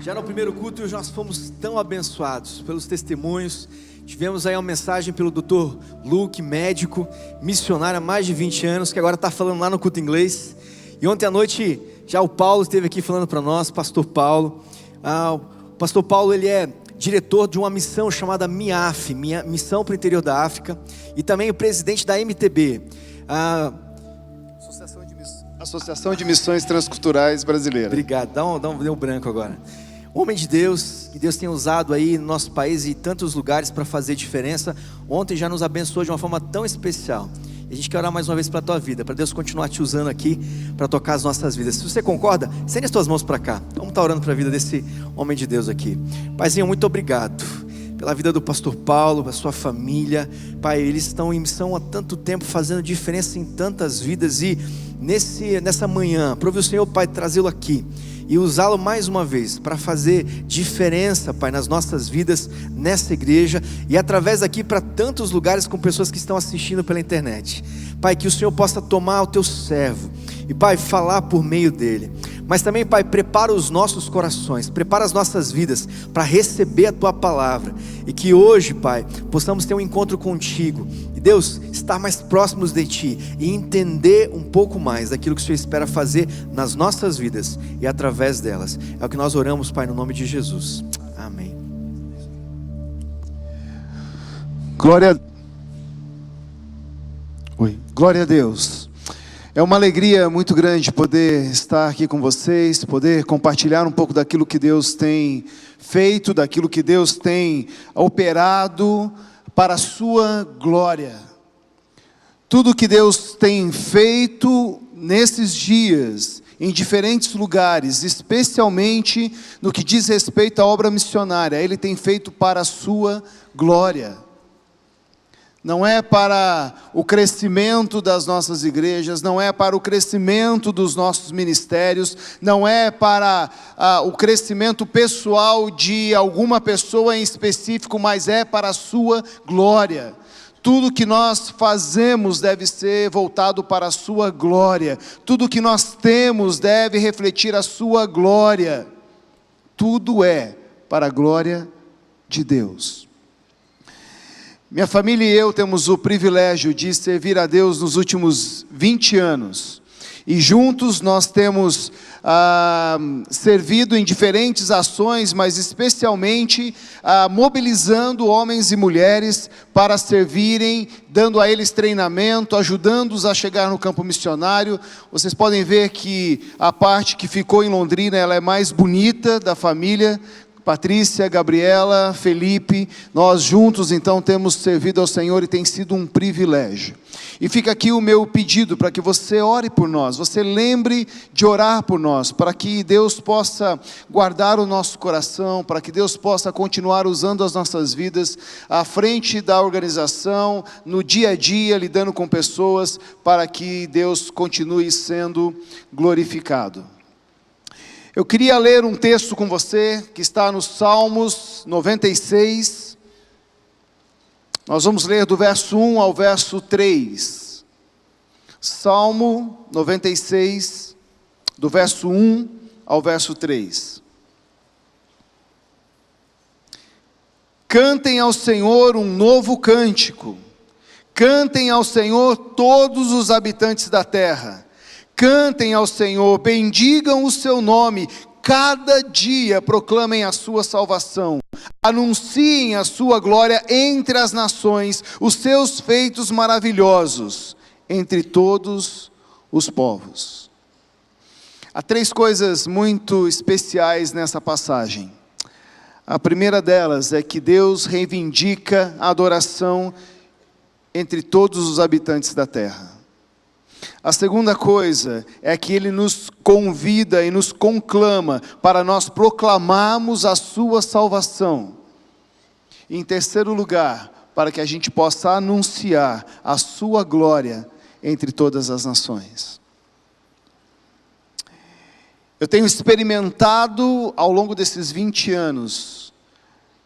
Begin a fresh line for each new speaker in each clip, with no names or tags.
Já no primeiro culto nós fomos tão abençoados pelos testemunhos. Tivemos aí uma mensagem pelo Dr. Luke, médico, missionário há mais de 20 anos, que agora está falando lá no culto inglês. E ontem à noite já o Paulo esteve aqui falando para nós, pastor Paulo. O pastor Paulo, ele é diretor de uma missão chamada MIAF, Missão para o Interior da África, e também o presidente da MTB,
Associação de Missões Transculturais Brasileiras.
Obrigado, deu um branco agora. Homem de Deus, que Deus tem usado aí no nosso país e em tantos lugares para fazer diferença. Ontem já nos abençoou de uma forma tão especial. E a gente quer orar mais uma vez pela tua vida, para Deus continuar te usando aqui para tocar as nossas vidas. Se você concorda, estende as tuas mãos para cá. Vamos estar orando para a vida desse homem de Deus aqui. Paizinho, muito obrigado pela vida do pastor Paulo, a sua família. Pai, eles estão em missão há tanto tempo, fazendo diferença em tantas vidas. E nessa manhã, prove o Senhor, Pai, trazê-lo aqui e usá-lo mais uma vez para fazer diferença, Pai, nas nossas vidas, nessa igreja e através daqui para tantos lugares com pessoas que estão assistindo pela internet. Pai, que o Senhor possa tomar o teu servo e, Pai, falar por meio dele. Mas também, Pai, prepara os nossos corações, prepara as nossas vidas para receber a Tua palavra. E que hoje, Pai, possamos ter um encontro contigo. E Deus, estar mais próximos de Ti e entender um pouco mais daquilo que o Senhor espera fazer nas nossas vidas e através delas. É o que nós oramos, Pai, no nome de Jesus. Amém.
Glória a Deus. É uma alegria muito grande poder estar aqui com vocês, poder compartilhar um pouco daquilo que Deus tem feito, daquilo que Deus tem operado para a sua glória. Tudo que Deus tem feito nesses dias, em diferentes lugares, especialmente no que diz respeito à obra missionária, Ele tem feito para a sua glória. Não é para o crescimento das nossas igrejas, não é para o crescimento dos nossos ministérios, não é para o crescimento pessoal de alguma pessoa em específico, mas é para a sua glória. Tudo que nós fazemos deve ser voltado para a sua glória, tudo que nós temos deve refletir a sua glória, tudo é para a glória de Deus. Minha família e eu temos o privilégio de servir a Deus nos últimos 20 anos. E juntos nós temos servido em diferentes ações, mas especialmente mobilizando homens e mulheres para servirem, dando a eles treinamento, ajudando-os a chegar no campo missionário. Vocês podem ver que a parte que ficou em Londrina, ela é mais bonita da família. Patrícia, Gabriela, Felipe, nós juntos então temos servido ao Senhor e tem sido um privilégio. E fica aqui o meu pedido para que você ore por nós, você lembre de orar por nós, para que Deus possa guardar o nosso coração, para que Deus possa continuar usando as nossas vidas à frente da organização, no dia a dia, lidando com pessoas, para que Deus continue sendo glorificado. Eu queria ler um texto com você, que está no Salmos 96, nós vamos ler do verso 1 ao verso 3, Salmo 96, do verso 1 ao verso 3. Cantem ao Senhor um novo cântico, cantem ao Senhor todos os habitantes da terra, cantem ao Senhor, bendigam o seu nome, cada dia proclamem a sua salvação, anunciem a sua glória entre as nações, os seus feitos maravilhosos entre todos os povos. Há três coisas muito especiais nessa passagem. A primeira delas é que Deus reivindica a adoração entre todos os habitantes da terra. A segunda coisa é que Ele nos convida e nos conclama para nós proclamarmos a sua salvação. E em terceiro lugar, para que a gente possa anunciar a sua glória entre todas as nações. Eu tenho experimentado ao longo desses 20 anos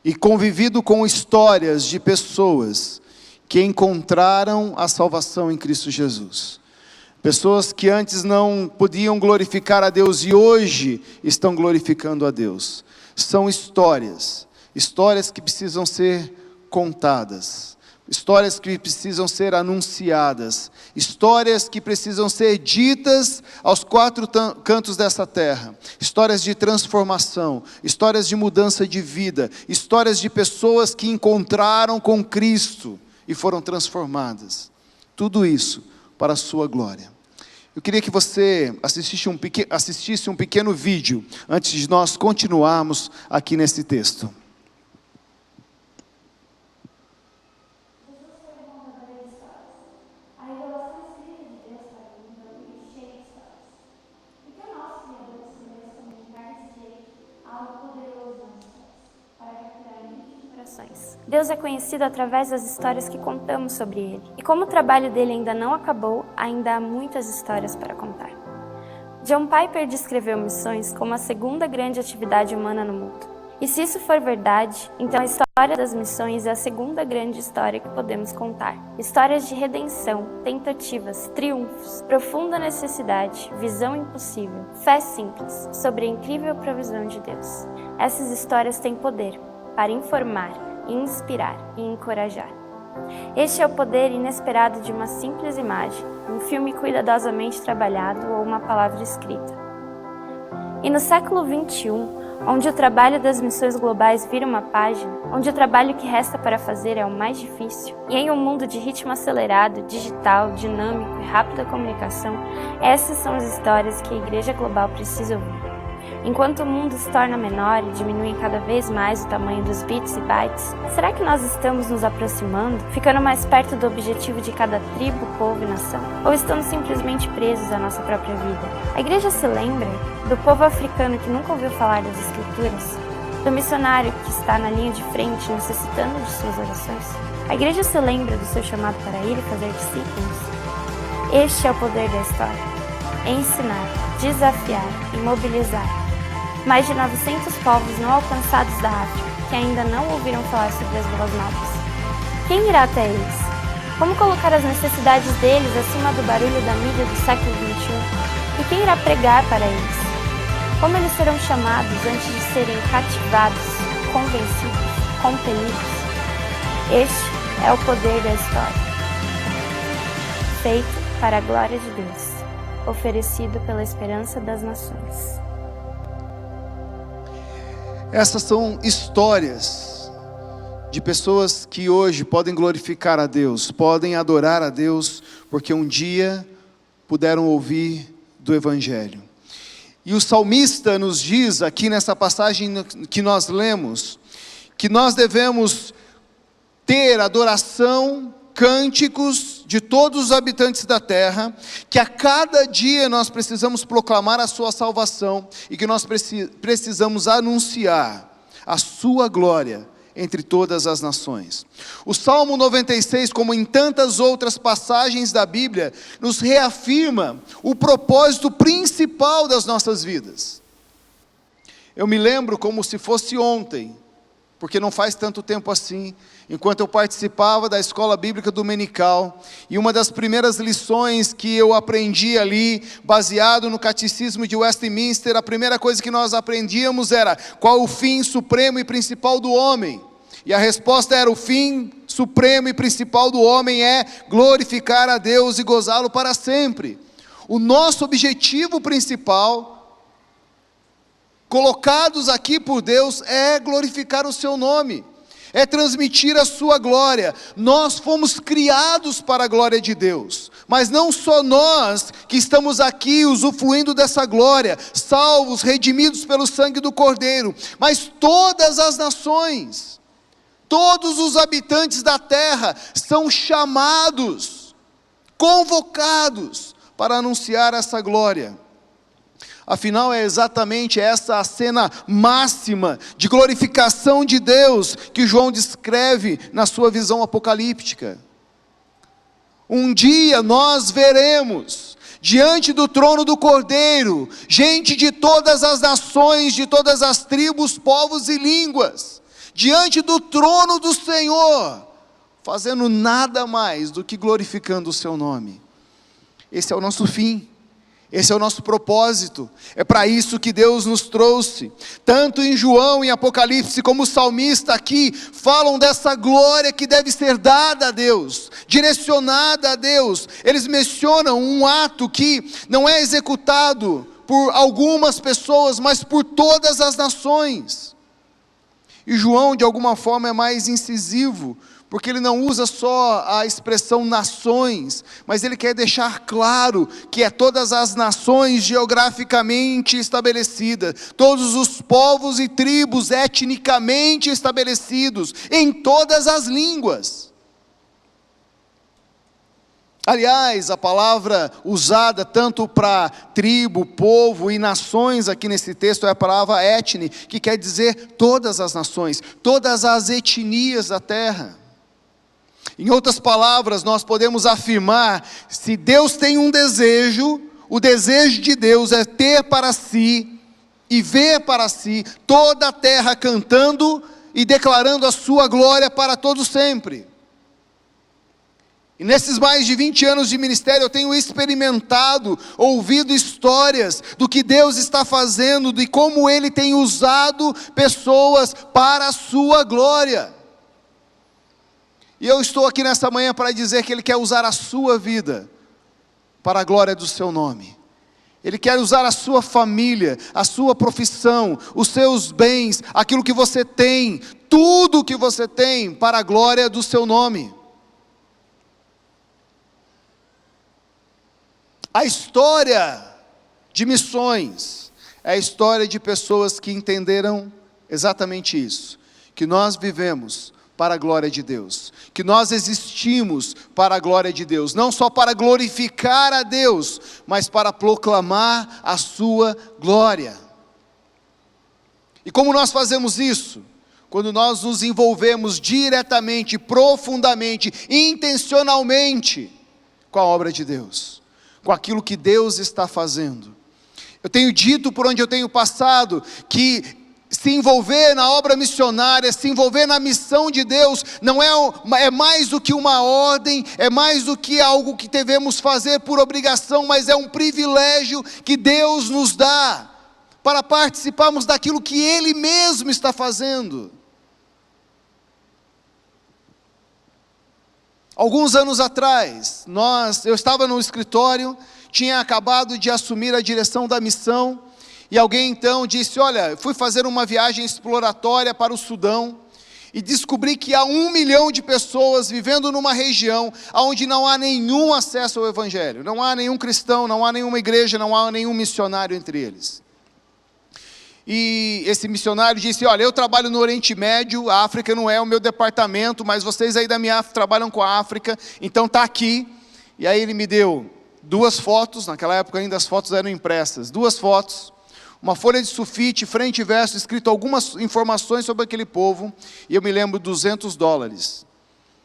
e convivido com histórias de pessoas que encontraram a salvação em Cristo Jesus. Pessoas que antes não podiam glorificar a Deus e hoje estão glorificando a Deus. São histórias que precisam ser contadas, histórias que precisam ser anunciadas, histórias que precisam ser ditas aos quatro cantos dessa terra, histórias de transformação, histórias de mudança de vida, histórias de pessoas que encontraram com Cristo e foram transformadas. Tudo isso para a sua glória. Eu queria que você assistisse um pequeno vídeo antes de nós continuarmos aqui nesse texto.
Deus é conhecido através das histórias que contamos sobre Ele. E como o trabalho dele ainda não acabou, ainda há muitas histórias para contar. John Piper descreveu missões como a segunda grande atividade humana no mundo. E se isso for verdade, então a história das missões é a segunda grande história que podemos contar. Histórias de redenção, tentativas, triunfos, profunda necessidade, visão impossível, fé simples, sobre a incrível provisão de Deus. Essas histórias têm poder para informar, inspirar e encorajar. Este é o poder inesperado de uma simples imagem, um filme cuidadosamente trabalhado ou uma palavra escrita. E no século XXI, onde o trabalho das missões globais vira uma página, onde o trabalho que resta para fazer é o mais difícil, e em um mundo de ritmo acelerado, digital, dinâmico e rápida comunicação, essas são as histórias que a Igreja Global precisa ouvir. Enquanto o mundo se torna menor e diminui cada vez mais o tamanho dos bits e bytes, será que nós estamos nos aproximando, ficando mais perto do objetivo de cada tribo, povo e nação? Ou estamos simplesmente presos à nossa própria vida? A igreja se lembra do povo africano que nunca ouviu falar das Escrituras? Do missionário que está na linha de frente necessitando de suas orações? A igreja se lembra do seu chamado para ir e fazer discípulos? Este é o poder da história. Ensinar, desafiar e mobilizar. Mais de 900 povos não alcançados da África, que ainda não ouviram falar sobre as boas novas. Quem irá até eles? Como colocar as necessidades deles acima do barulho da mídia do século XXI? E quem irá pregar para eles? Como eles serão chamados antes de serem cativados, convencidos, compelidos? Este é o poder da história. Feito para a glória de Deus, oferecido pela esperança das nações.
Essas são histórias de pessoas que hoje podem glorificar a Deus, podem adorar a Deus, porque um dia puderam ouvir do Evangelho. E o salmista nos diz aqui nessa passagem que nós lemos, que nós devemos ter adoração, cânticos de todos os habitantes da terra, que a cada dia nós precisamos proclamar a sua salvação e que nós precisamos anunciar a sua glória entre todas as nações. O Salmo 96, como em tantas outras passagens da Bíblia, nos reafirma o propósito principal das nossas vidas. Eu me lembro como se fosse ontem, porque não faz tanto tempo assim, enquanto eu participava da escola bíblica dominical, e uma das primeiras lições que eu aprendi ali, baseado no catecismo de Westminster, a primeira coisa que nós aprendíamos era: qual o fim supremo e principal do homem? E a resposta era: o fim supremo e principal do homem é glorificar a Deus e gozá-lo para sempre. O nosso objetivo principal, colocados aqui por Deus, é glorificar o seu nome, é transmitir a sua glória. Nós fomos criados para a glória de Deus, mas não só nós que estamos aqui usufruindo dessa glória, salvos, redimidos pelo sangue do Cordeiro, mas todas as nações, todos os habitantes da terra são chamados, convocados para anunciar essa glória. Afinal, é exatamente essa a cena máxima de glorificação de Deus que João descreve na sua visão apocalíptica. Um dia nós veremos, diante do trono do Cordeiro, gente de todas as nações, de todas as tribos, povos e línguas, diante do trono do Senhor, fazendo nada mais do que glorificando o seu nome. esse é o nosso fim. Esse é o nosso propósito, é para isso que Deus nos trouxe. Tanto em João, em Apocalipse, como o salmista aqui, falam dessa glória que deve ser dada a Deus, direcionada a Deus. Eles mencionam um ato que não é executado por algumas pessoas, mas por todas as nações. E João, de alguma forma, é mais incisivo, porque ele não usa só a expressão nações, mas ele quer deixar claro que é todas as nações geograficamente estabelecidas, todos os povos e tribos etnicamente estabelecidos, em todas as línguas. Aliás, a palavra usada tanto para tribo, povo e nações aqui nesse texto é a palavra etne, que quer dizer todas as nações, todas as etnias da terra. Em outras palavras, nós podemos afirmar, se Deus tem um desejo, o desejo de Deus é ter para si e ver para si toda a terra cantando e declarando a sua glória para todo sempre. E nesses mais de 20 anos de ministério eu tenho experimentado, ouvido histórias do que Deus está fazendo, de como Ele tem usado pessoas para a sua glória. E eu estou aqui nessa manhã para dizer que Ele quer usar a sua vida para a glória do seu nome. Ele quer usar a sua família, a sua profissão, os seus bens, aquilo que você tem, tudo que você tem para a glória do seu nome. A história de missões é a história de pessoas que entenderam exatamente isso, que nós vivemos para a glória de Deus, que nós existimos para a glória de Deus, não só para glorificar a Deus, mas para proclamar a sua glória. E como nós fazemos isso? Quando nós nos envolvemos diretamente, profundamente, intencionalmente com a obra de Deus, com aquilo que Deus está fazendo. Eu tenho dito por onde eu tenho passado, que se envolver na obra missionária, se envolver na missão de Deus, não é mais do que uma ordem, é mais do que algo que devemos fazer por obrigação, mas é um privilégio que Deus nos dá, para participarmos daquilo que Ele mesmo está fazendo. Alguns anos atrás, eu estava no escritório, tinha acabado de assumir a direção da missão, e alguém então disse, olha, fui fazer uma viagem exploratória para o Sudão, e descobri que há 1 milhão de pessoas vivendo numa região onde não há nenhum acesso ao Evangelho, não há nenhum cristão, não há nenhuma igreja, não há nenhum missionário entre eles. E esse missionário disse, olha, eu trabalho no Oriente Médio, a África não é o meu departamento, mas vocês aí da minha África trabalham com a África, então está aqui. E aí ele me deu 2 fotos, naquela época ainda as fotos eram impressas, 2 fotos, uma folha de sulfite, frente e verso, escrito algumas informações sobre aquele povo, e eu me lembro $200.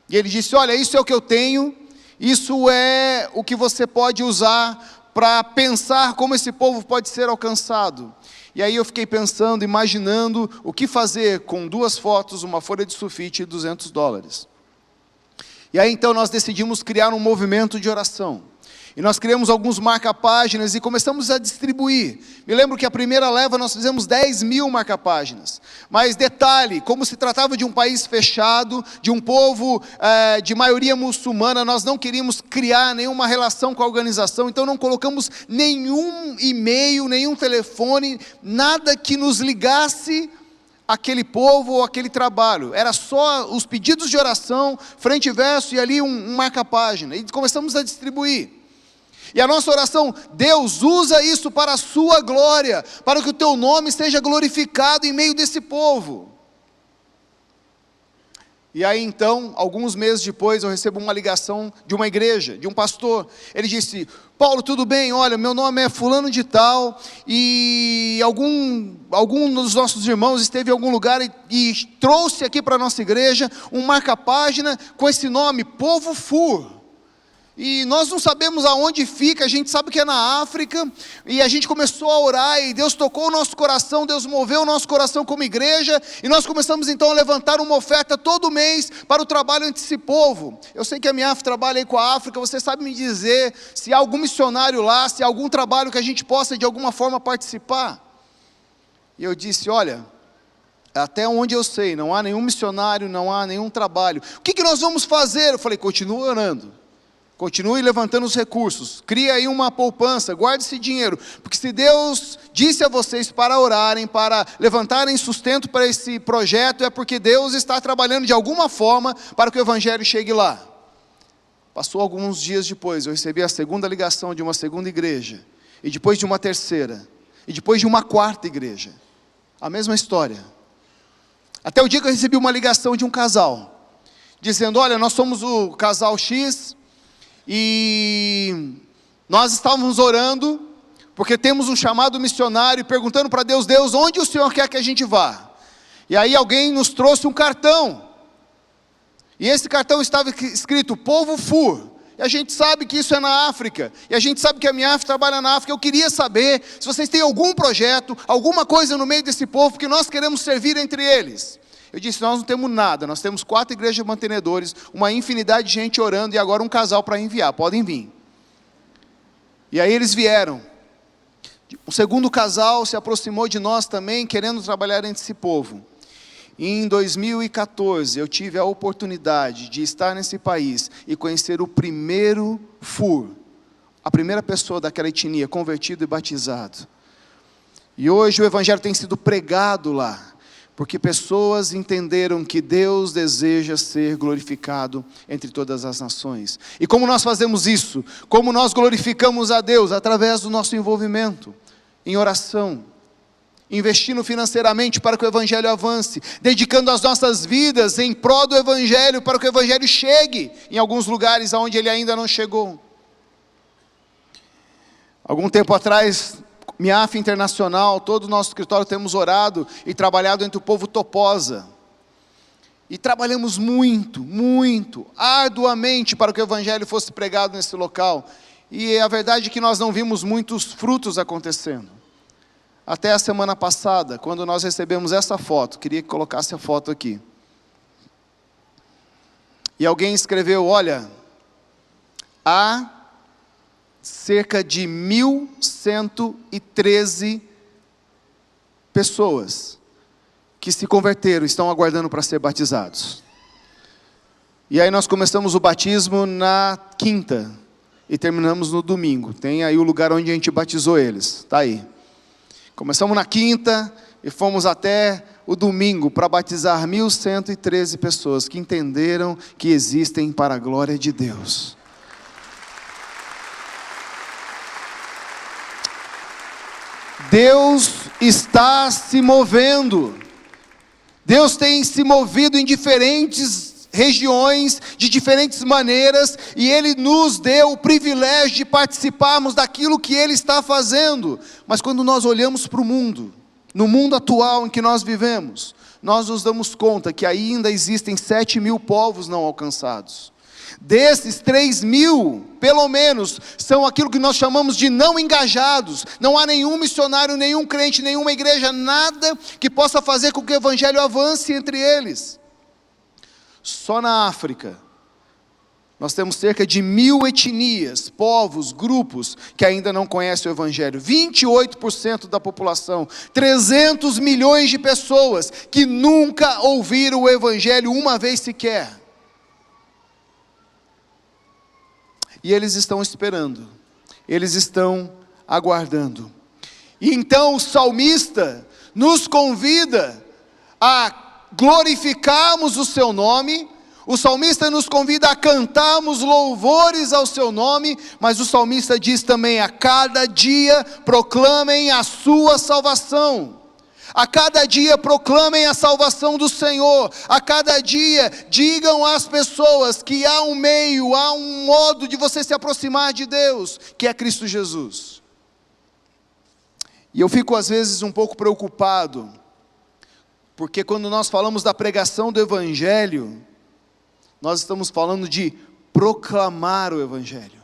E ele disse, olha, isso é o que eu tenho, isso é o que você pode usar para pensar como esse povo pode ser alcançado. E aí eu fiquei pensando, imaginando o que fazer com 2 fotos, uma folha de sulfite e $200. E aí então nós decidimos criar um movimento de oração. E nós criamos alguns marca-páginas e começamos a distribuir. Me lembro que a primeira leva nós fizemos 10 mil marca-páginas. Mas detalhe, como se tratava de um país fechado, de um povo de maioria muçulmana, nós não queríamos criar nenhuma relação com a organização, então não colocamos nenhum e-mail, nenhum telefone, nada que nos ligasse aquele povo ou aquele trabalho. Era só os pedidos de oração, frente e verso e ali um marca-página. E começamos a distribuir. E a nossa oração, Deus, usa isso para a sua glória, para que o teu nome seja glorificado em meio desse povo. E aí então, alguns meses depois, eu recebo uma ligação de uma igreja, de um pastor. Ele disse, Paulo, tudo bem? Olha, meu nome é fulano de tal, e algum dos nossos irmãos esteve em algum lugar e trouxe aqui para a nossa igreja um marca-página com esse nome, Povo Fur. E nós não sabemos aonde fica, a gente sabe que é na África, e a gente começou a orar, e Deus tocou o nosso coração, Deus moveu o nosso coração como igreja, e nós começamos então a levantar uma oferta todo mês para o trabalho entre esse povo. Eu sei que a Miaf trabalha aí com a África, você sabe me dizer se há algum missionário lá, se há algum trabalho que a gente possa de alguma forma participar? E eu disse, olha, até onde eu sei, não há nenhum missionário, não há nenhum trabalho. O que nós vamos fazer? Eu falei, continua orando. Continue levantando os recursos, crie aí uma poupança, guarde esse dinheiro, porque se Deus disse a vocês para orarem, para levantarem sustento para esse projeto, é porque Deus está trabalhando de alguma forma para que o Evangelho chegue lá. Passou alguns dias depois, eu recebi a segunda ligação de uma segunda igreja, e depois de uma terceira, e depois de uma quarta igreja, a mesma história. Até o dia que eu recebi uma ligação de um casal, dizendo, olha, nós somos o casal X, e nós estávamos orando, porque temos um chamado missionário, e perguntando para Deus, Deus, onde o Senhor quer que a gente vá? E aí alguém nos trouxe um cartão, e esse cartão estava escrito, Povo Fur, e a gente sabe que isso é na África, e a gente sabe que a Miaf trabalha na África. Eu queria saber se vocês têm algum projeto, alguma coisa no meio desse povo, porque nós queremos servir entre eles. Eu disse, nós não temos nada, nós temos 4 igrejas mantenedores, uma infinidade de gente orando, e agora um casal para enviar, podem vir. E aí eles vieram. O segundo casal se aproximou de nós também, querendo trabalhar entre esse povo. E em 2014, eu tive a oportunidade de estar nesse país, e conhecer o primeiro Fur, a primeira pessoa daquela etnia, convertido e batizado. E hoje o Evangelho tem sido pregado lá, porque pessoas entenderam que Deus deseja ser glorificado entre todas as nações. E como nós fazemos isso? Como nós glorificamos a Deus? Através do nosso envolvimento em oração, investindo financeiramente para que o Evangelho avance, dedicando as nossas vidas em prol do Evangelho, para que o Evangelho chegue em alguns lugares onde ele ainda não chegou. Algum tempo atrás, Miaf Internacional, todo o nosso escritório temos orado e trabalhado entre o povo Toposa. E trabalhamos muito, muito, arduamente para que o Evangelho fosse pregado nesse local. E a verdade é que nós não vimos muitos frutos acontecendo. Até a semana passada, quando nós recebemos essa foto, queria que colocasse a foto aqui. E alguém escreveu, olha, há cerca de 1.113 pessoas que se converteram, estão aguardando para ser batizados. E aí nós começamos o batismo na quinta e terminamos no domingo. Tem aí o lugar onde a gente batizou eles, está aí. Começamos na quinta e fomos até o domingo para batizar 1.113 pessoas que entenderam que existem para a glória de Deus. Deus está se movendo. Deus tem se movido em diferentes regiões, de diferentes maneiras, e Ele nos deu o privilégio de participarmos daquilo que Ele está fazendo. Mas quando nós olhamos para o mundo, no mundo atual em que nós vivemos, nós nos damos conta que ainda existem 7.000 povos não alcançados. Desses 3.000, pelo menos, são aquilo que nós chamamos de não engajados. Não há nenhum missionário, nenhum crente, nenhuma igreja, nada que possa fazer com que o Evangelho avance entre eles. Só na África, nós temos cerca de 1.000 etnias, povos, grupos, que ainda não conhecem o Evangelho. 28% da população, 300 milhões de pessoas, que nunca ouviram o Evangelho uma vez sequer. E eles estão esperando, eles estão aguardando. E então o salmista nos convida a glorificarmos o seu nome. O salmista nos convida a cantarmos louvores ao seu nome, mas o salmista diz também, a cada dia proclamem a sua salvação. A cada dia proclamem a salvação do Senhor. A cada dia digam às pessoas que há um meio, há um modo de você se aproximar de Deus, que é Cristo Jesus. E eu fico às vezes um pouco preocupado, porque quando nós falamos da pregação do Evangelho, nós estamos falando de proclamar o Evangelho,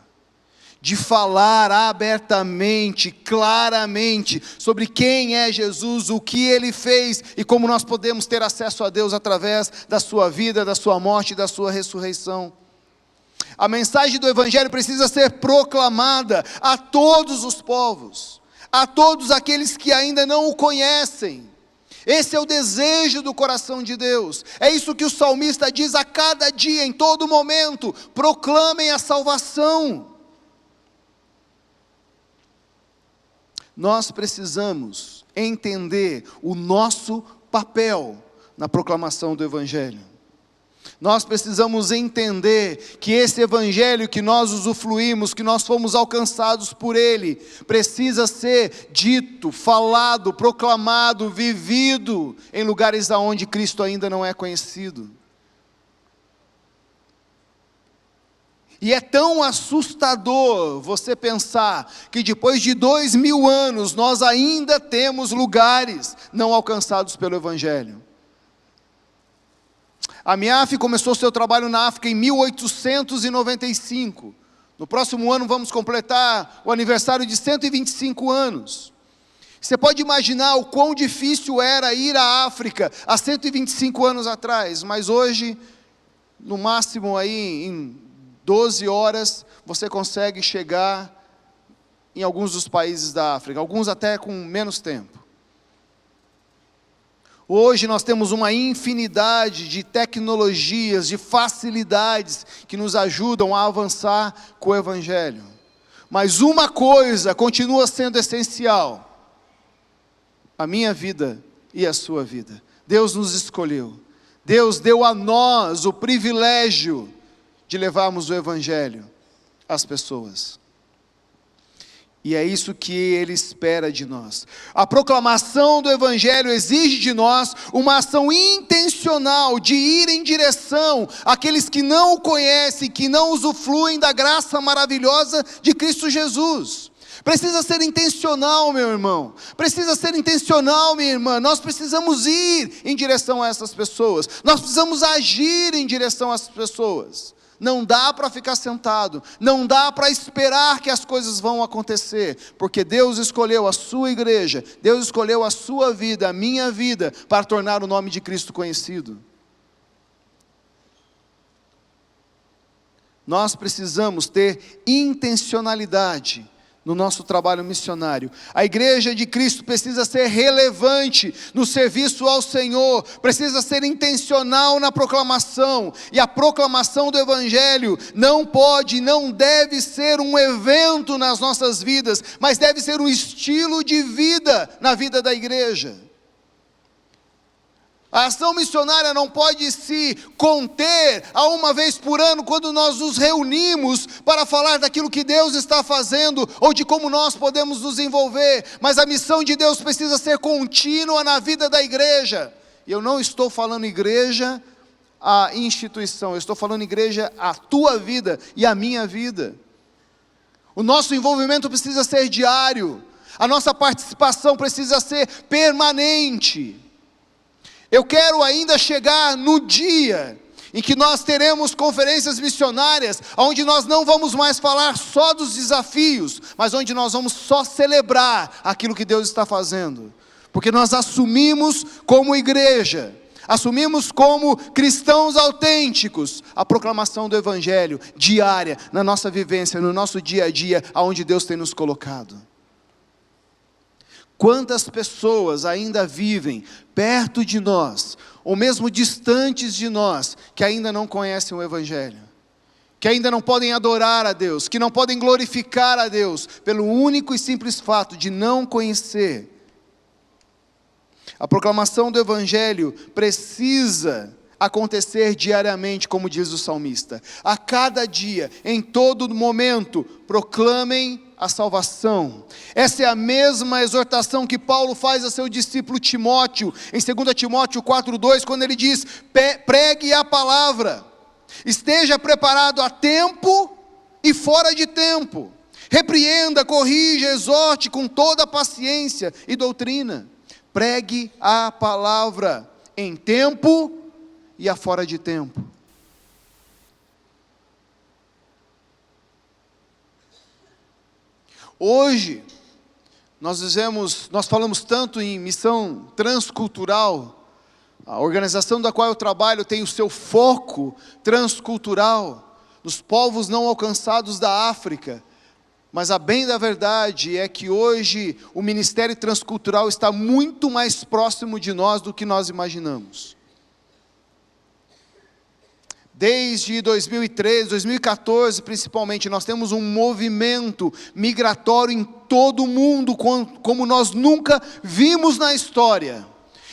de falar abertamente, claramente, sobre quem é Jesus, o que Ele fez e como nós podemos ter acesso a Deus através da sua vida, da sua morte e da sua ressurreição. A mensagem do Evangelho precisa ser proclamada a todos os povos, a todos aqueles que ainda não o conhecem. Esse é o desejo do coração de Deus. É isso que o salmista diz a cada dia, em todo momento: proclamem a salvação. Nós precisamos entender o nosso papel na proclamação do Evangelho. Nós precisamos entender que esse Evangelho que nós usufruímos, que nós fomos alcançados por Ele, precisa ser dito, falado, proclamado, vivido em lugares onde Cristo ainda não é conhecido. E é tão assustador você pensar que depois de 2000 anos nós ainda temos lugares não alcançados pelo Evangelho. A MIAF começou seu trabalho na África em 1895. No próximo ano vamos completar o aniversário de 125 anos. Você pode imaginar o quão difícil era ir à África há 125 anos atrás, mas hoje, no máximo aí em 12 horas, você consegue chegar em alguns dos países da África, alguns até com menos tempo. Hoje nós temos uma infinidade de tecnologias, de facilidades que nos ajudam a avançar com o Evangelho. Mas uma coisa continua sendo essencial: a minha vida e a sua vida. Deus nos escolheu. Deus deu a nós o privilégio de levarmos o Evangelho às pessoas. E é isso que Ele espera de nós. A proclamação do Evangelho exige de nós uma ação intencional de ir em direção àqueles que não o conhecem, que não usufruem da graça maravilhosa de Cristo Jesus. Precisa ser intencional, meu irmão. Precisa ser intencional, minha irmã. Nós precisamos ir em direção a essas pessoas. Nós precisamos agir em direção a essas pessoas. Não dá para ficar sentado, não dá para esperar que as coisas vão acontecer, porque Deus escolheu a sua igreja, Deus escolheu a sua vida, a minha vida, para tornar o nome de Cristo conhecido. Nós precisamos ter intencionalidade no nosso trabalho missionário. A igreja de Cristo precisa ser relevante no serviço ao Senhor, precisa ser intencional na proclamação, e a proclamação do Evangelho não pode, não deve ser um evento nas nossas vidas, mas deve ser um estilo de vida na vida da igreja. A ação missionária não pode se conter a uma vez por ano, quando nós nos reunimos para falar daquilo que Deus está fazendo, ou de como nós podemos nos envolver, mas a missão de Deus precisa ser contínua na vida da igreja. E eu não estou falando igreja, a instituição, eu estou falando igreja, a tua vida e a minha vida. O nosso envolvimento precisa ser diário, a nossa participação precisa ser permanente. Eu quero ainda chegar no dia em que nós teremos conferências missionárias, onde nós não vamos mais falar só dos desafios, mas onde nós vamos só celebrar aquilo que Deus está fazendo, porque nós assumimos como igreja, assumimos como cristãos autênticos, a proclamação do Evangelho diária, na nossa vivência, no nosso dia a dia, aonde Deus tem nos colocado. Quantas pessoas ainda vivem perto de nós, ou mesmo distantes de nós, que ainda não conhecem o Evangelho, que ainda não podem adorar a Deus, que não podem glorificar a Deus, pelo único e simples fato de não conhecer. A proclamação do Evangelho precisa acontecer diariamente, como diz o salmista. A cada dia, em todo momento, proclamem a salvação. Essa é a mesma exortação que Paulo faz a seu discípulo Timóteo, em 2 Timóteo 4:2, quando ele diz: pregue a palavra, esteja preparado a tempo e fora de tempo, repreenda, corrija, exorte com toda paciência e doutrina. Pregue a palavra em tempo e a fora de tempo. Hoje, nós falamos tanto em missão transcultural. A organização da qual eu trabalho tem o seu foco transcultural, nos povos não alcançados da África. Mas a bem da verdade é que hoje o ministério transcultural está muito mais próximo de nós do que nós imaginamos. Desde 2013, 2014 principalmente, nós temos um movimento migratório em todo o mundo, como nós nunca vimos na história.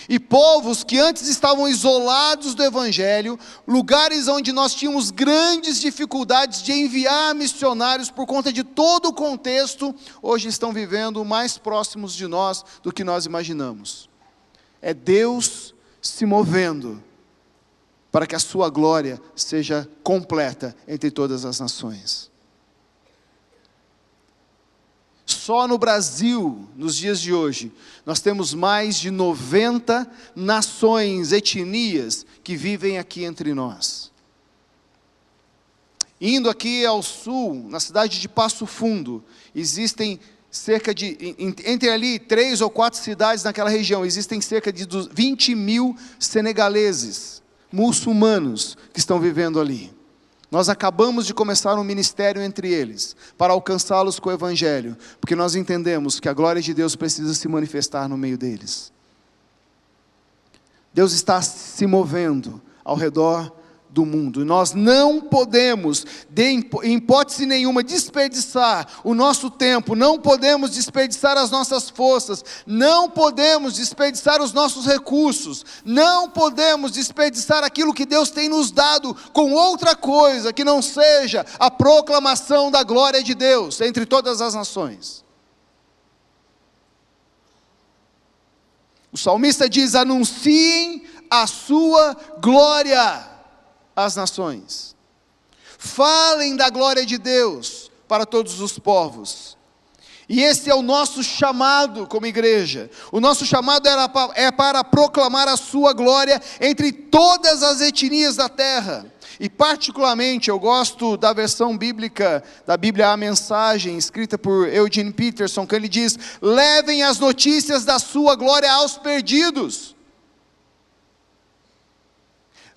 E povos que antes estavam isolados do Evangelho, lugares onde nós tínhamos grandes dificuldades de enviar missionários por conta de todo o contexto, hoje estão vivendo mais próximos de nós do que nós imaginamos. É Deus se movendo para que a sua glória seja completa entre todas as nações. Só no Brasil, nos dias de hoje, nós temos mais de 90 nações, etnias, que vivem aqui entre nós. Indo aqui ao sul, na cidade de Passo Fundo, existem entre ali 3 ou 4 cidades naquela região, existem cerca de 20 mil senegaleses, muçulmanos, que estão vivendo ali. Nós acabamos de começar um ministério entre eles, para alcançá-los com o Evangelho, porque nós entendemos que a glória de Deus precisa se manifestar no meio deles. Deus está se movendo ao redor do mundo, e nós não podemos, em hipótese nenhuma, desperdiçar o nosso tempo, não podemos desperdiçar as nossas forças, não podemos desperdiçar os nossos recursos, não podemos desperdiçar aquilo que Deus tem nos dado com outra coisa, que não seja a proclamação da glória de Deus entre todas as nações. O salmista diz: anunciem a sua glória às nações, falem da glória de Deus para todos os povos. E esse é o nosso chamado como igreja. O nosso chamado é para proclamar a sua glória entre todas as etnias da terra. E particularmente eu gosto da versão bíblica da Bíblia A Mensagem, escrita por Eugene Peterson, que ele diz: levem as notícias da sua glória aos perdidos.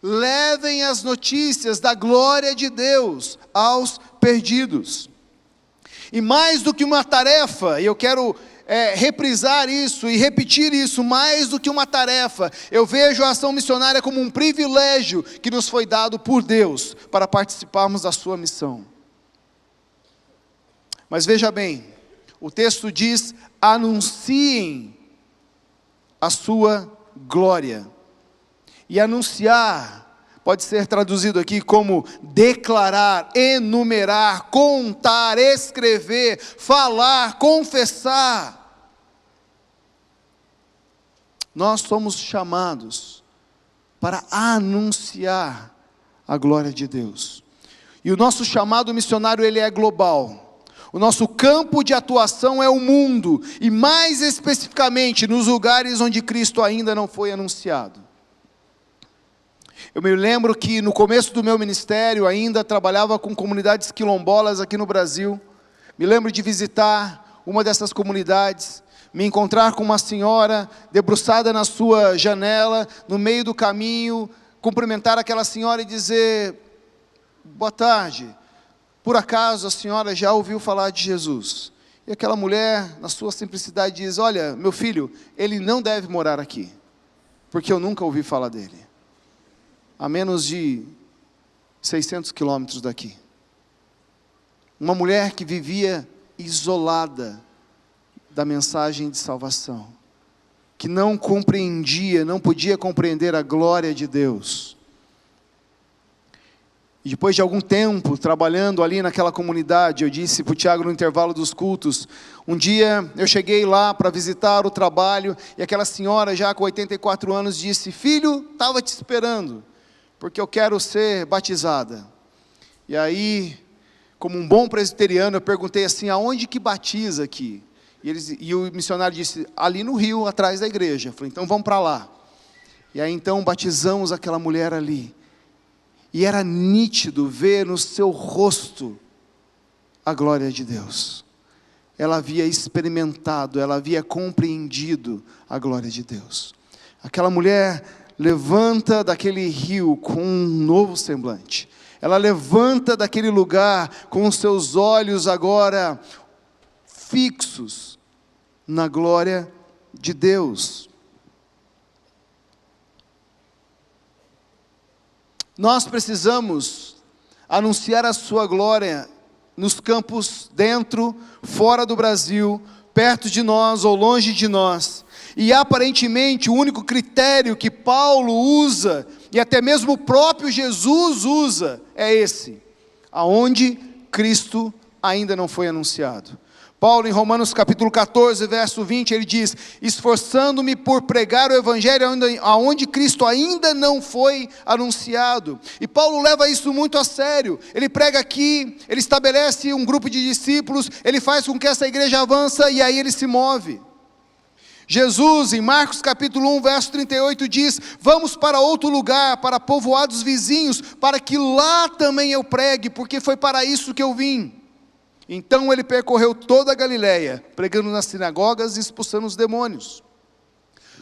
Levem as notícias da glória de Deus aos perdidos. E mais do que uma tarefa, e eu quero reprisar isso e repetir isso, mais do que uma tarefa, eu vejo a ação missionária como um privilégio que nos foi dado por Deus, para participarmos da sua missão. Mas veja bem, o texto diz: anunciem a sua glória. E anunciar pode ser traduzido aqui como declarar, enumerar, contar, escrever, falar, confessar. Nós somos chamados para anunciar a glória de Deus. E o nosso chamado missionário, ele é global. O nosso campo de atuação é o mundo, e mais especificamente nos lugares onde Cristo ainda não foi anunciado. Eu me lembro que no começo do meu ministério ainda trabalhava com comunidades quilombolas aqui no Brasil. Me lembro de visitar uma dessas comunidades, me encontrar com uma senhora debruçada na sua janela, no meio do caminho, cumprimentar aquela senhora e dizer: boa tarde, por acaso a senhora já ouviu falar de Jesus? E aquela mulher, na sua simplicidade, diz: olha, meu filho, ele não deve morar aqui, porque eu nunca ouvi falar dele. A menos de 600 quilômetros daqui. Uma mulher que vivia isolada da mensagem de salvação, que não compreendia, não podia compreender a glória de Deus. E depois de algum tempo trabalhando ali naquela comunidade, eu disse para o Tiago no intervalo dos cultos, um dia eu cheguei lá para visitar o trabalho, e aquela senhora já com 84 anos disse: filho, estava te esperando, porque eu quero ser batizada. E aí, como um bom presbiteriano, eu perguntei assim: aonde que batiza aqui? E o missionário disse: ali no rio, atrás da igreja. Eu falei: então vamos para lá. E aí então batizamos aquela mulher ali. E era nítido ver no seu rosto a glória de Deus. ela havia experimentado, ela havia compreendido a glória de Deus. Aquela mulher levanta daquele rio com um novo semblante. Ela levanta daquele lugar com os seus olhos agora fixos na glória de Deus. Nós precisamos anunciar a sua glória nos campos dentro, fora do Brasil, perto de nós ou longe de nós. E aparentemente o único critério que Paulo usa, e até mesmo o próprio Jesus usa, é esse: aonde Cristo ainda não foi anunciado. Paulo, em Romanos capítulo 14, verso 20, ele diz: esforçando-me por pregar o evangelho aonde Cristo ainda não foi anunciado. E Paulo leva isso muito a sério. Ele prega aqui, ele estabelece um grupo de discípulos, ele faz com que essa igreja avança e aí ele se move. Jesus, em Marcos capítulo 1, verso 38, diz: vamos para outro lugar, para povoados vizinhos, para que lá também eu pregue, porque foi para isso que eu vim. Então ele percorreu toda a Galileia, pregando nas sinagogas e expulsando os demônios.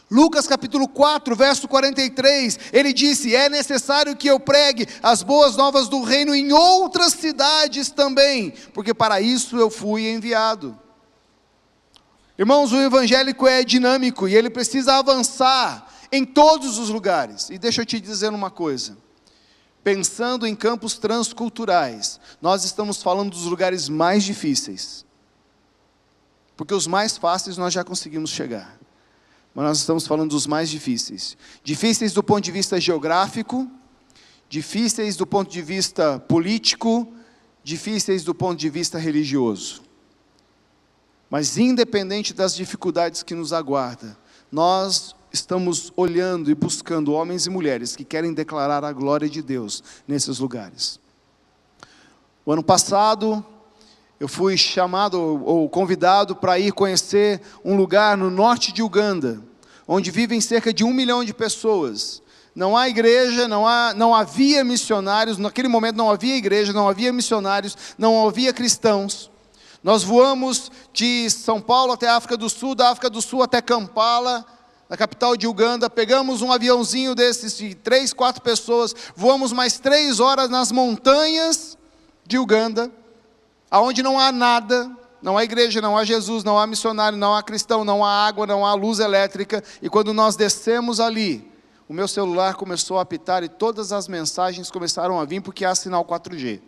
Lucas capítulo 4, verso 43, ele disse: é necessário que eu pregue as boas novas do reino em outras cidades também, porque para isso eu fui enviado. Irmãos, o evangélico é dinâmico e ele precisa avançar em todos os lugares. E deixa eu te dizer uma coisa: pensando em campos transculturais, nós estamos falando dos lugares mais difíceis, porque os mais fáceis nós já conseguimos chegar, mas nós estamos falando dos mais difíceis. Difíceis do ponto de vista geográfico, difíceis do ponto de vista político, difíceis do ponto de vista religioso. Mas independente das dificuldades que nos aguardam, nós estamos olhando e buscando homens e mulheres que querem declarar a glória de Deus nesses lugares. O ano passado, eu fui chamado ou convidado para ir conhecer um lugar no norte de Uganda, onde vivem cerca de 1 milhão de pessoas. Não há igreja, não havia missionários, naquele momento não havia igreja, não havia missionários, não havia cristãos. Nós voamos de São Paulo até a África do Sul, da África do Sul até Kampala, na capital de Uganda. Pegamos um aviãozinho desses de 3, 4 pessoas, voamos mais 3 horas nas montanhas de Uganda, aonde não há nada, não há igreja, não há Jesus, não há missionário, não há cristão, não há água, não há luz elétrica. E quando nós descemos ali, o meu celular começou a apitar e todas as mensagens começaram a vir, porque há sinal 4G.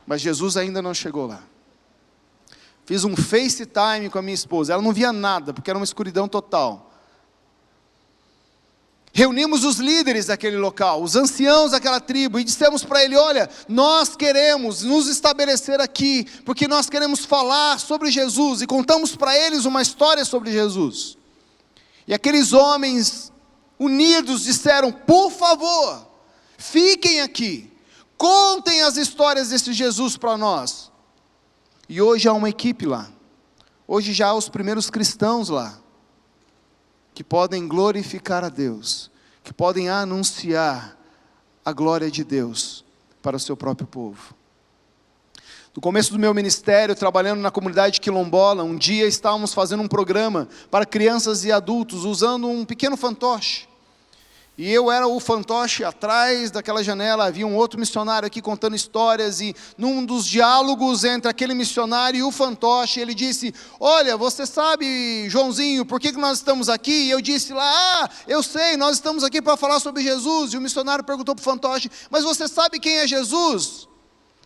Mas Jesus ainda não chegou lá. Fiz um FaceTime com a minha esposa, ela não via nada, porque era uma escuridão total. Reunimos os líderes daquele local, os anciãos daquela tribo, e dissemos para ele: olha, nós queremos nos estabelecer aqui, porque nós queremos falar sobre Jesus, e contamos para eles uma história sobre Jesus. E aqueles homens unidos disseram: por favor, fiquem aqui, contem as histórias desse Jesus para nós. E hoje há uma equipe lá, hoje já há os primeiros cristãos lá, que podem glorificar a Deus, que podem anunciar a glória de Deus para o seu próprio povo. No começo do meu ministério, trabalhando na comunidade quilombola, um dia estávamos fazendo um programa para crianças e adultos, usando um pequeno fantoche. E eu era o fantoche, atrás daquela janela havia um outro missionário aqui contando histórias, e num dos diálogos entre aquele missionário e o fantoche, ele disse: olha, você sabe, Joãozinho, por que nós estamos aqui? E eu disse lá: eu sei, nós estamos aqui para falar sobre Jesus. E o missionário perguntou para o fantoche: mas você sabe quem é Jesus?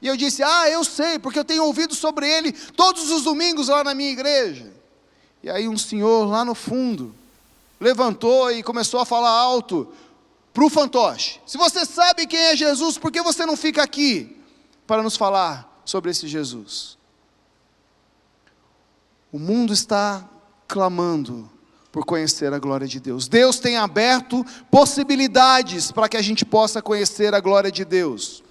E eu disse: eu sei, porque eu tenho ouvido sobre ele todos os domingos lá na minha igreja. E aí um senhor lá no fundo levantou e começou a falar alto para o fantoche: se você sabe quem é Jesus, por que você não fica aqui para nos falar sobre esse Jesus? O mundo está clamando por conhecer a glória de Deus. Deus tem aberto possibilidades para que a gente possa conhecer a glória de Deus.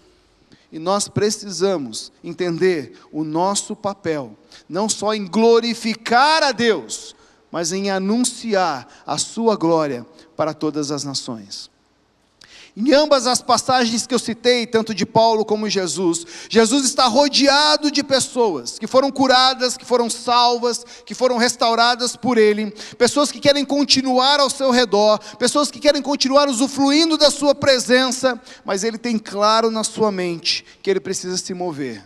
E nós precisamos entender o nosso papel, não só em glorificar a Deus, mas em anunciar a sua glória para todas as nações. Em ambas as passagens que eu citei, tanto de Paulo como Jesus, Jesus está rodeado de pessoas que foram curadas, que foram salvas, que foram restauradas por Ele, pessoas que querem continuar ao seu redor, pessoas que querem continuar usufruindo da sua presença, mas Ele tem claro na sua mente que Ele precisa se mover,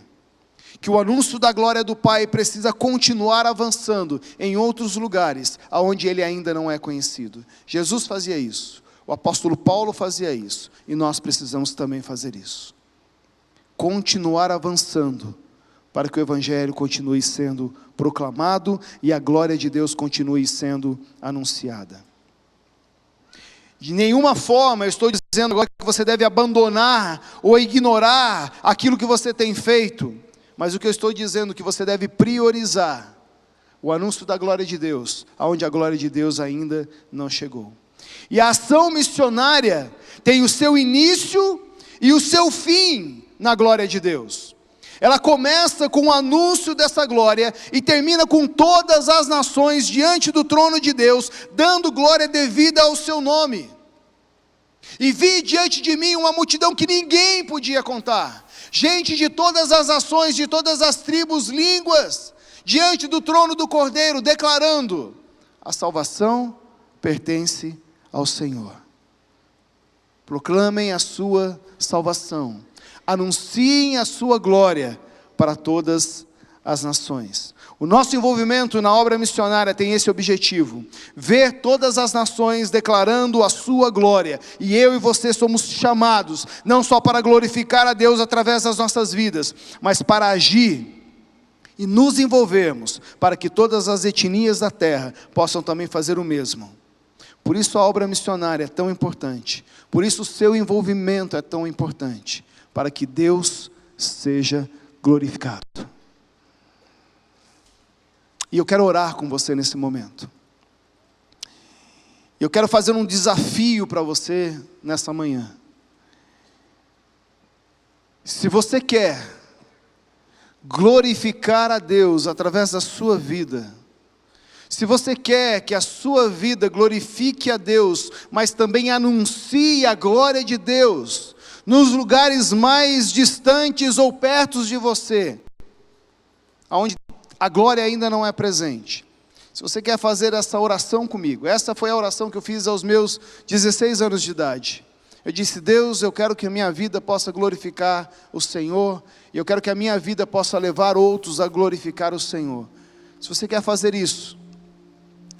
que o anúncio da glória do Pai precisa continuar avançando em outros lugares, aonde Ele ainda não é conhecido. Jesus fazia isso. O apóstolo Paulo fazia isso, e nós precisamos também fazer isso. Continuar avançando, para que o Evangelho continue sendo proclamado, e a glória de Deus continue sendo anunciada. De nenhuma forma eu estou dizendo agora que você deve abandonar, ou ignorar aquilo que você tem feito, mas o que eu estou dizendo é que você deve priorizar o anúncio da glória de Deus, aonde a glória de Deus ainda não chegou. E a ação missionária tem o seu início e o seu fim na glória de Deus. Ela começa com o anúncio dessa glória e termina com todas as nações diante do trono de Deus, dando glória devida ao seu nome. E vi diante de mim uma multidão que ninguém podia contar, gente de todas as nações, de todas as tribos, línguas, diante do trono do Cordeiro, declarando: a salvação pertence ao Senhor. Proclamem a sua salvação, anunciem a sua glória para todas as nações. O nosso envolvimento na obra missionária tem esse objetivo: ver todas as nações declarando a sua glória, e eu e você somos chamados, não só para glorificar a Deus através das nossas vidas, mas para agir e nos envolvermos, para que todas as etnias da terra possam também fazer o mesmo. Por isso a obra missionária é tão importante, por isso o seu envolvimento é tão importante, para que Deus seja glorificado. E eu quero orar com você nesse momento. Eu quero fazer um desafio para você nessa manhã. Se você quer glorificar a Deus através da sua vida, se você quer que a sua vida glorifique a Deus, mas também anuncie a glória de Deus nos lugares mais distantes ou perto de você, aonde a glória ainda não é presente. Se você quer fazer essa oração comigo, essa foi a oração que eu fiz aos meus 16 anos de idade. Eu disse: Deus, eu quero que a minha vida possa glorificar o Senhor, e eu quero que a minha vida possa levar outros a glorificar o Senhor. Se você quer fazer isso,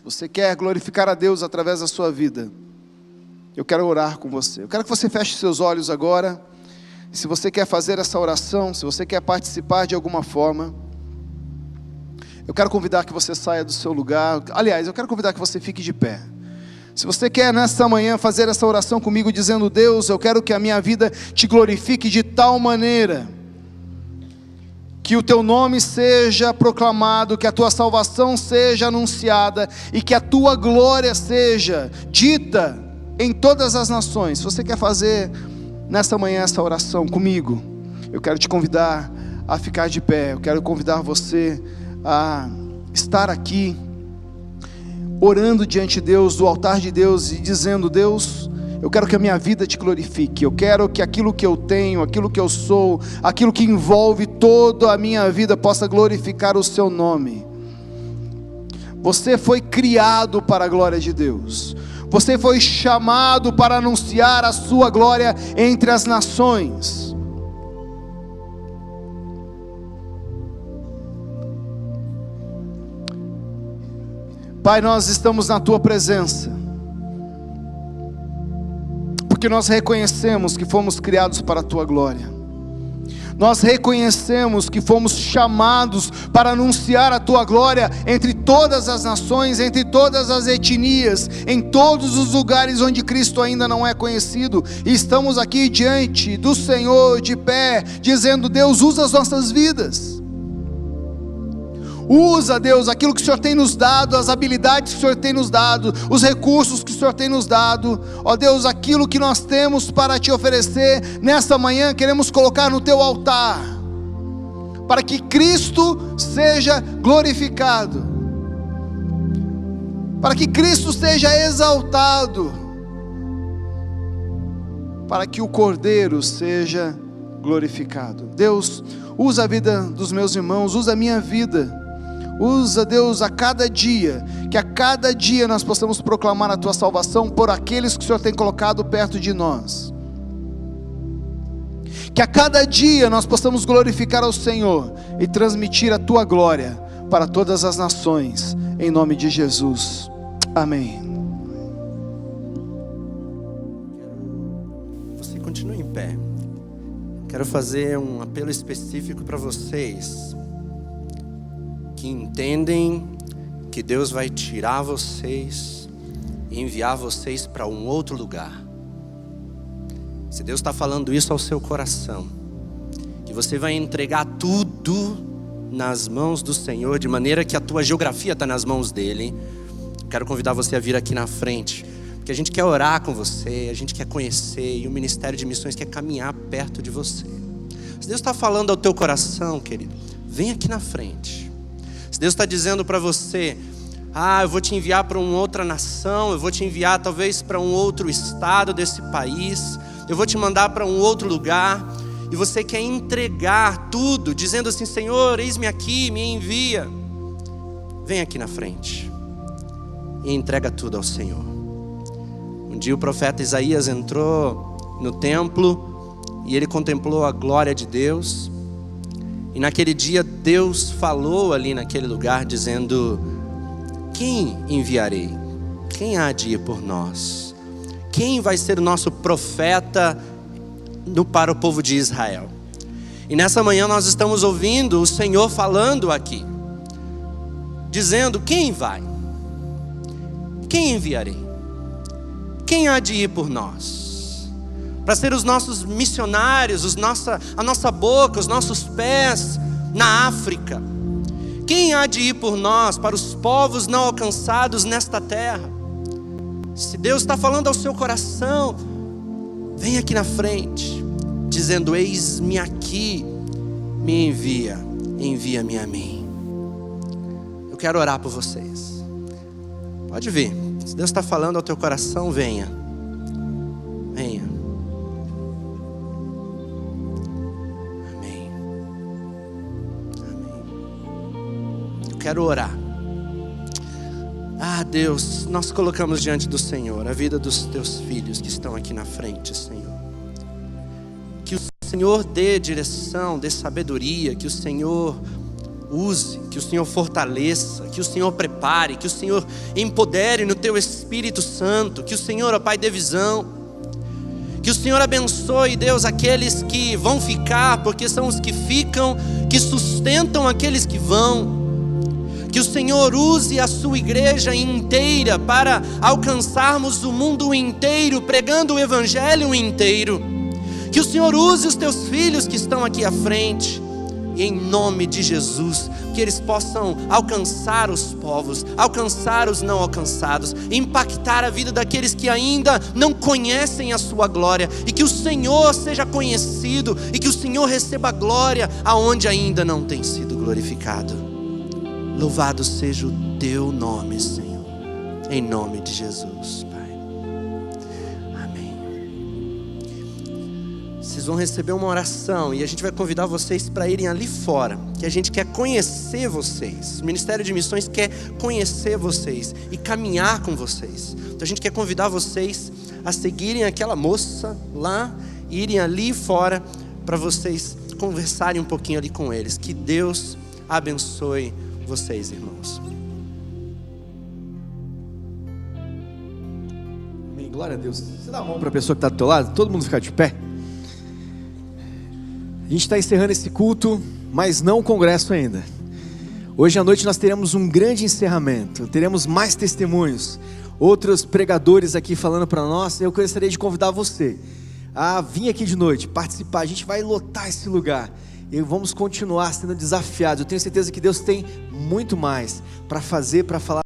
você quer glorificar a Deus através da sua vida, eu quero orar com você. Eu quero que você feche seus olhos agora. Se você quer fazer essa oração, se você quer participar de alguma forma, eu quero convidar que você saia do seu lugar. Aliás, eu quero convidar que você fique de pé. Se você quer nessa manhã fazer essa oração comigo, dizendo: Deus, eu quero que a minha vida te glorifique de tal maneira que o teu nome seja proclamado, que a tua salvação seja anunciada e que a tua glória seja dita em todas as nações. Se você quer fazer nessa manhã essa oração comigo, eu quero te convidar a ficar de pé. Eu quero convidar você a estar aqui orando diante de Deus, do altar de Deus, e dizendo: Deus, eu quero que a minha vida te glorifique. Eu quero que aquilo que eu tenho, aquilo que eu sou, aquilo que envolve toda a minha vida possa glorificar o seu nome. Você foi criado para a glória de Deus. Você foi chamado para anunciar a sua glória entre as nações. Pai, nós estamos na tua presença, porque nós reconhecemos que fomos criados para a tua glória. Nós reconhecemos que fomos chamados para anunciar a tua glória entre todas as nações, entre todas as etnias, em todos os lugares onde Cristo ainda não é conhecido. E estamos aqui diante do Senhor de pé, dizendo: Deus, usa as nossas vidas. Usa, Deus, aquilo que o Senhor tem nos dado, as habilidades que o Senhor tem nos dado, os recursos que o Senhor tem nos dado. Ó Deus, aquilo que nós temos para te oferecer nessa manhã, queremos colocar no teu altar, para que Cristo seja glorificado, para que Cristo seja exaltado. para que o Cordeiro seja glorificado. Deus, usa a vida dos meus irmãos, usa a minha vida, usa, Deus, a cada dia, que a cada dia nós possamos proclamar a Tua salvação por aqueles que o Senhor tem colocado perto de nós, que a cada dia nós possamos glorificar ao Senhor e transmitir a Tua glória para todas as nações, em nome de Jesus, amém.
Você continua em pé. Quero fazer um apelo específico para vocês que entendem que Deus vai tirar vocês e enviar vocês para um outro lugar. Se Deus está falando isso ao seu coração, que você vai entregar tudo nas mãos do Senhor, de maneira que a tua geografia está nas mãos dEle, quero convidar você a vir aqui na frente, porque a gente quer orar com você, a gente quer conhecer, e o Ministério de Missões quer caminhar perto de você. Se Deus está falando ao teu coração, querido, vem aqui na frente. Se Deus está dizendo para você, eu vou te enviar para uma outra nação, eu vou te enviar talvez para um outro estado desse país, eu vou te mandar para um outro lugar, e você quer entregar tudo, dizendo assim, Senhor, eis-me aqui, me envia. Vem aqui na frente e entrega tudo ao Senhor. Um dia o profeta Isaías entrou no templo e ele contemplou a glória de Deus. E naquele dia Deus falou ali naquele lugar dizendo, quem enviarei? Quem há de ir por nós? Quem vai ser o nosso profeta para o povo de Israel? E nessa manhã nós estamos ouvindo o Senhor falando aqui, dizendo, quem vai? Quem enviarei? Quem há de ir por nós? Para ser os nossos missionários, a nossa boca, os nossos pés na África. Quem há de ir por nós para os povos não alcançados nesta terra? Se Deus está falando ao seu coração, vem aqui na frente, dizendo, eis-me aqui, me envia, envia-me a mim. Eu quero orar por vocês. Pode vir. Se Deus está falando ao teu coração, venha. Venha. Amém. Amém. Eu quero orar. Deus, nós colocamos diante do Senhor a vida dos teus filhos que estão aqui na frente, Senhor. Que o Senhor dê direção, dê sabedoria, que o Senhor use, que o Senhor fortaleça, que o Senhor prepare, que o Senhor empodere no teu Espírito Santo, que o Senhor, ó Pai, dê visão, que o Senhor abençoe, Deus, aqueles que vão ficar, porque são os que ficam, que sustentam aqueles que vão. Que o Senhor use a sua igreja inteira para alcançarmos o mundo inteiro, pregando o evangelho inteiro. Que o Senhor use os teus filhos que estão aqui à frente, e em nome de Jesus, que eles possam alcançar os povos, alcançar os não alcançados, impactar a vida daqueles que ainda não conhecem a sua glória, e que o Senhor seja conhecido, e que o Senhor receba glória aonde ainda não tem sido glorificado. Louvado seja o teu nome, Senhor, em nome de Jesus, Pai. Amém. Vocês vão receber uma oração e a gente vai convidar vocês para irem ali fora, que a gente quer conhecer vocês. O Ministério de Missões quer conhecer vocês e caminhar com vocês. Então a gente quer convidar vocês a seguirem aquela moça lá e irem ali fora para vocês conversarem um pouquinho ali com eles. Que Deus abençoe vocês, irmãos.
Amém, glória a Deus. Você dá a mão para a pessoa que está do teu lado? Todo mundo ficar de pé. A gente está encerrando esse culto, mas não o congresso ainda. Hoje à noite nós teremos um grande encerramento. Teremos mais testemunhos, outros pregadores aqui falando para nós. Eu gostaria de convidar você a vir aqui de noite, participar. A gente vai lotar esse lugar e vamos continuar sendo desafiados. Eu tenho certeza que Deus tem muito mais para fazer, para falar.